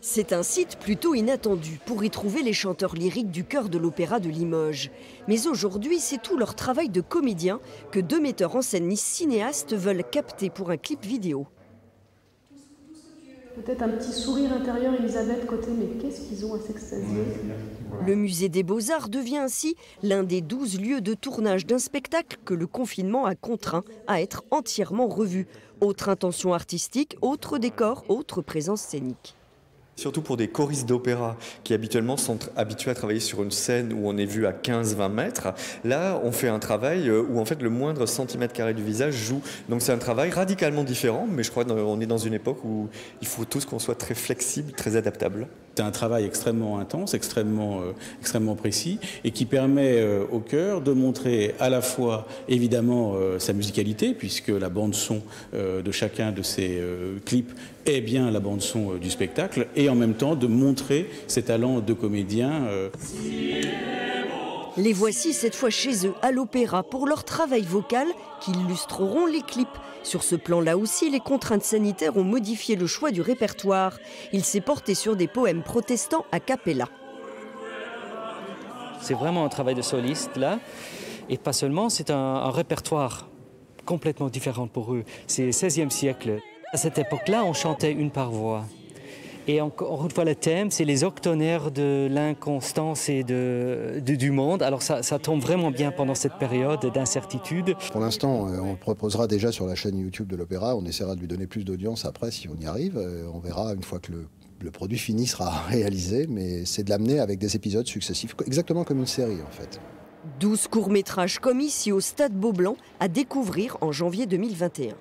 C'est un site plutôt inattendu pour y trouver les chanteurs lyriques du chœur de l'Opéra de Limoges. Mais aujourd'hui, c'est tout leur travail de comédien que deux metteurs en scène cinéastes veulent capter pour un clip vidéo. Peut-être un petit sourire intérieur, Elisabeth, côté, mais qu'est-ce qu'ils ont à s'extasier? Le musée des Beaux-Arts devient ainsi l'un des 12 lieux de tournage d'un spectacle que le confinement a contraint à être entièrement revu. Autre intention artistique, autre décor, autre présence scénique. Surtout pour des choristes d'opéra qui habituellement sont habitués à travailler sur une scène où on est vu à 15-20 mètres. Là, on fait un travail où en fait le moindre centimètre carré du visage joue. Donc c'est un travail radicalement différent, mais je crois qu'on est dans une époque où il faut tous qu'on soit très flexible, très adaptable. C'est un travail extrêmement intense, extrêmement précis et qui permet au chœur de montrer à la fois évidemment sa musicalité, puisque la bande-son de chacun de ces clips est bien la bande-son du spectacle, et en même temps de montrer ses talents de comédien. Les voici cette fois chez eux, à l'opéra, pour leur travail vocal qui illustreront les clips. Sur ce plan-là aussi, les contraintes sanitaires ont modifié le choix du répertoire. Il s'est porté sur des poèmes protestants a cappella. C'est vraiment un travail de soliste, là. Et pas seulement, c'est un répertoire complètement différent pour eux. C'est le XVIe siècle. À cette époque-là, on chantait une par voix. Et encore une fois, le thème, c'est les octonnaires de l'inconstance et du monde. Alors ça tombe vraiment bien pendant cette période d'incertitude. Pour l'instant, on le proposera déjà sur la chaîne YouTube de l'Opéra. On essaiera de lui donner plus d'audience après, si on y arrive. On verra une fois que le produit fini sera réalisé. Mais c'est de l'amener avec des épisodes successifs, exactement comme une série en fait. 12 courts-métrages comme ici au Stade Beaublanc à découvrir en janvier 2021.